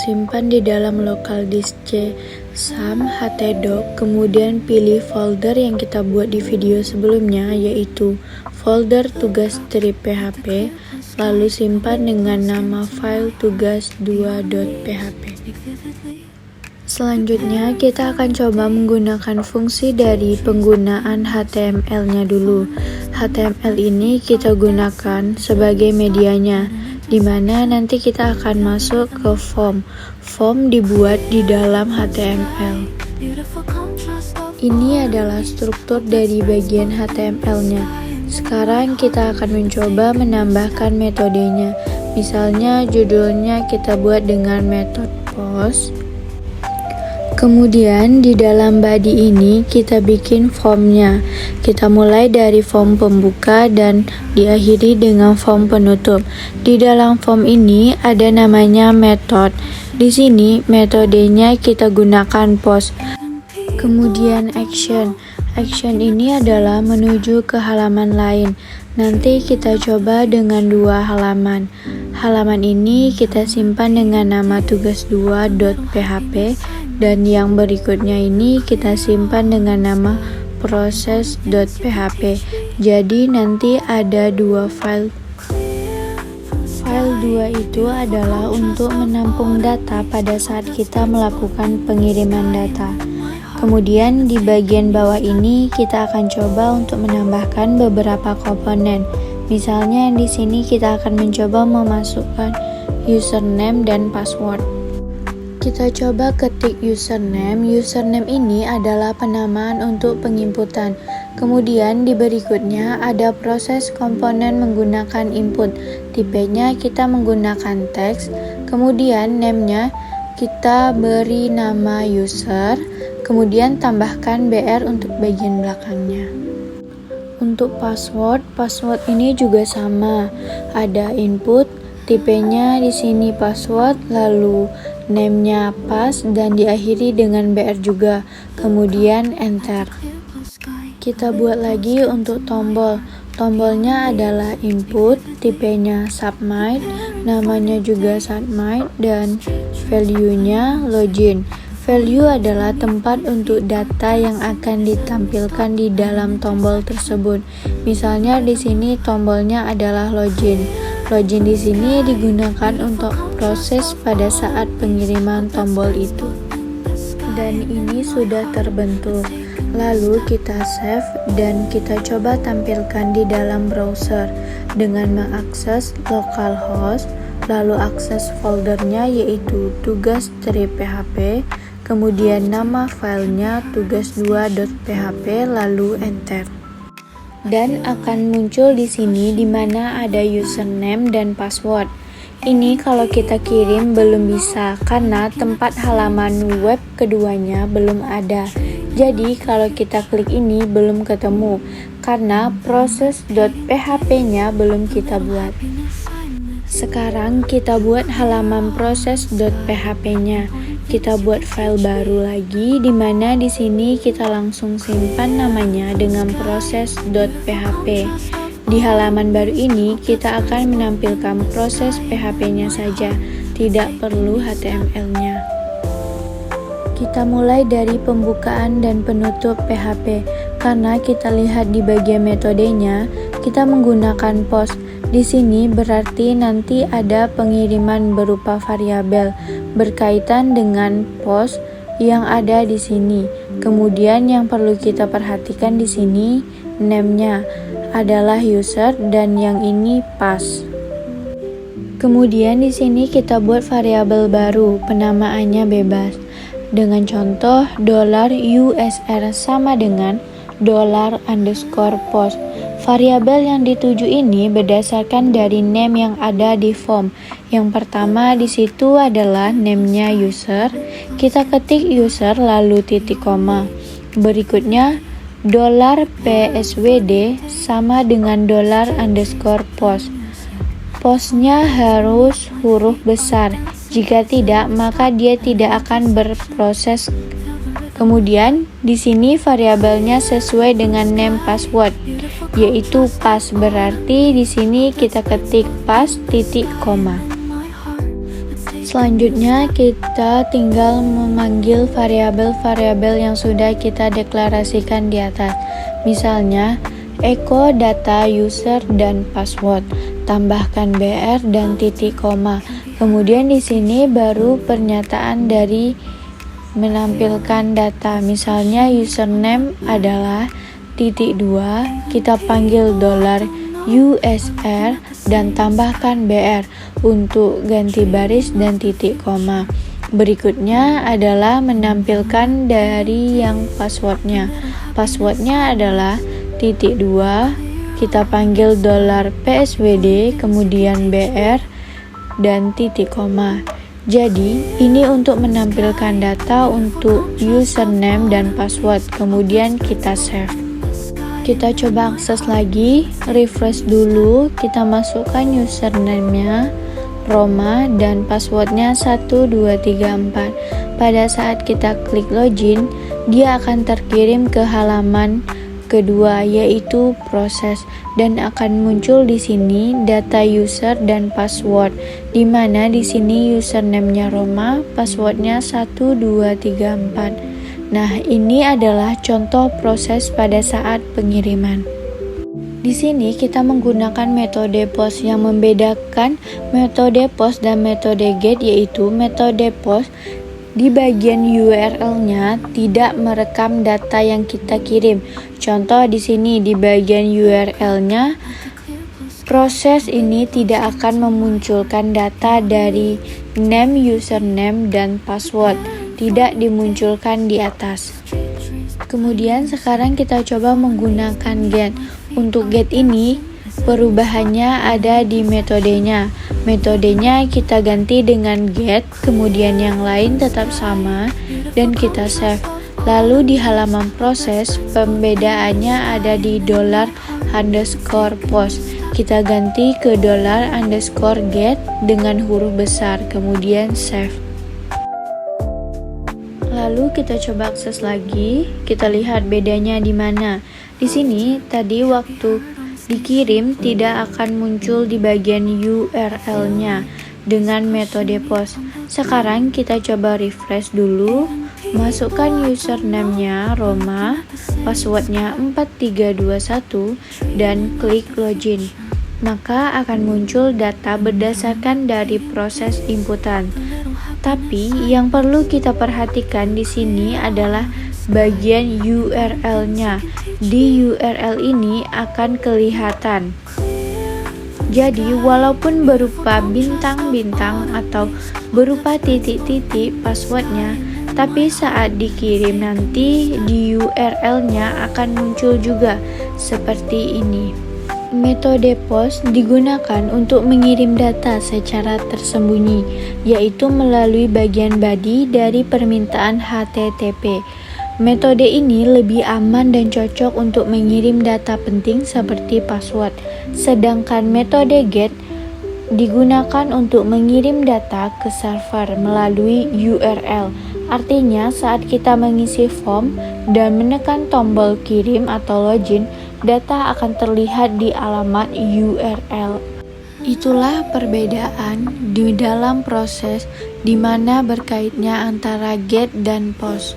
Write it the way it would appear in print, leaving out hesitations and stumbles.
simpan di dalam local disk C, SAM, htdoc, kemudian pilih folder yang kita buat di video sebelumnya, yaitu folder tugas.php, lalu simpan dengan nama file tugas2.php. Selanjutnya, kita akan coba menggunakan fungsi dari penggunaan HTML-nya dulu. HTML ini kita gunakan sebagai medianya, di mana nanti kita akan masuk ke form. Form dibuat di dalam HTML. Ini adalah struktur dari bagian HTML-nya. Sekarang kita akan mencoba menambahkan metodenya. Misalnya judulnya kita buat dengan metode post. Kemudian di dalam body ini kita bikin formnya. Kita mulai dari form pembuka dan diakhiri dengan form penutup. Di dalam form ini ada namanya method. Di sini metodenya kita gunakan post. Kemudian action. Action ini adalah menuju ke halaman lain. Nanti kita coba dengan 2 halaman. Halaman ini kita simpan dengan nama tugas2.php. Dan yang berikutnya ini kita simpan dengan nama proses.php. Jadi nanti ada 2 file. File 2 itu adalah untuk menampung data pada saat kita melakukan pengiriman data. Kemudian di bagian bawah ini kita akan coba untuk menambahkan beberapa komponen. Misalnya di sini kita akan mencoba memasukkan username dan password. Kita coba ketik username. Username ini adalah penamaan untuk penginputan. Kemudian di berikutnya ada proses komponen menggunakan input. Tipenya kita menggunakan teks. Kemudian name-nya kita beri nama user. Kemudian tambahkan BR untuk bagian belakangnya. Untuk password ini juga sama. Ada input, tipenya di sini password, lalu name-nya pas dan diakhiri dengan BR juga. Kemudian enter. Kita buat lagi untuk tombol. Tombolnya adalah input, tipenya submit, namanya juga submit, dan value-nya login. Value adalah tempat untuk data yang akan ditampilkan di dalam tombol tersebut. Misalnya di sini tombolnya adalah login. Login di sini digunakan untuk proses pada saat pengiriman tombol itu. Dan ini sudah terbentuk. Lalu kita save dan kita coba tampilkan di dalam browser dengan mengakses localhost, lalu akses foldernya yaitu tugas.php, kemudian nama filenya tugas2.php, lalu enter. Dan akan muncul di sini di mana ada username dan password. Ini kalau kita kirim belum bisa karena tempat halaman web keduanya belum ada. Jadi kalau kita klik ini belum ketemu karena proses.php-nya belum kita buat. Sekarang kita buat halaman proses.php-nya. Kita buat file baru lagi di mana di sini kita langsung simpan namanya dengan proses.php. Di halaman baru ini kita akan menampilkan proses PHP-nya saja, tidak perlu HTML-nya. Kita mulai dari pembukaan dan penutup PHP. Karena kita lihat di bagian metodenya, kita menggunakan post. Di sini berarti nanti ada pengiriman berupa variabel berkaitan dengan post yang ada di sini. Kemudian yang perlu kita perhatikan di sini name-nya adalah user dan yang ini pass. Kemudian di sini kita buat variabel baru, penamaannya bebas. Dengan contoh $USR sama dengan $_post. Variabel yang dituju ini berdasarkan dari name yang ada di form. Yang pertama di situ adalah name-nya user. Kita ketik user lalu titik koma. Berikutnya $PSWD sama dengan $_post. Postnya harus huruf besar. Jika tidak, maka dia tidak akan berproses. Kemudian di sini variabelnya sesuai dengan name password, yaitu pass. Berarti di sini kita ketik pass titik koma. Selanjutnya kita tinggal memanggil variabel-variabel yang sudah kita deklarasikan di atas. Misalnya, echo data user dan password, tambahkan BR dan titik koma. Kemudian di sini baru pernyataan dari menampilkan data. Misalnya username adalah titik 2, kita panggil $USR dan tambahkan BR untuk ganti baris dan titik koma. Berikutnya adalah menampilkan dari yang passwordnya. Passwordnya adalah titik 2, kita panggil $PSWD, kemudian BR dan titik koma. Jadi, ini untuk menampilkan data untuk username dan password, kemudian kita save. Kita coba akses lagi, refresh dulu, kita masukkan username-nya, Roma, dan passwordnya 1234. Pada saat kita klik login, dia akan terkirim ke halaman kedua, yaitu proses, dan akan muncul di sini data user dan password, di mana di sini username-nya Roma, passwordnya 1234. Nah, ini adalah contoh proses pada saat pengiriman. Di sini kita menggunakan metode POST. Yang membedakan metode POST dan metode GET yaitu metode POST di bagian URL-nya tidak merekam data yang kita kirim. Contoh di sini di bagian URL-nya, proses ini tidak akan memunculkan data dari name, username, dan password. Tidak dimunculkan di atas. Kemudian sekarang kita coba menggunakan GET. Untuk GET ini perubahannya ada di metodenya. Metodenya kita ganti dengan GET, kemudian yang lain tetap sama dan kita save. Lalu di halaman proses pembedaannya ada di $_post. Kita ganti ke $_get dengan huruf besar, kemudian save. Lalu kita coba akses lagi, kita lihat bedanya di mana. Di sini tadi waktu dikirim tidak akan muncul di bagian URL-nya dengan metode POST. Sekarang kita coba refresh dulu, masukkan username-nya Roma, passwordnya 4321 dan klik login. Maka akan muncul data berdasarkan dari proses inputan. Tapi yang perlu kita perhatikan di sini adalah bagian URL-nya. Di URL ini akan kelihatan. Jadi walaupun berupa bintang-bintang atau berupa titik-titik passwordnya, tapi saat dikirim nanti di URL-nya akan muncul juga seperti ini. Metode POST digunakan untuk mengirim data secara tersembunyi, yaitu melalui bagian body dari permintaan HTTP. Metode ini lebih aman dan cocok untuk mengirim data penting seperti password. Sedangkan metode GET digunakan untuk mengirim data ke server melalui URL. Artinya saat kita mengisi form dan menekan tombol kirim atau login, data akan terlihat di alamat URL. Itulah perbedaan di dalam proses di mana berkaitnya antara GET dan POST.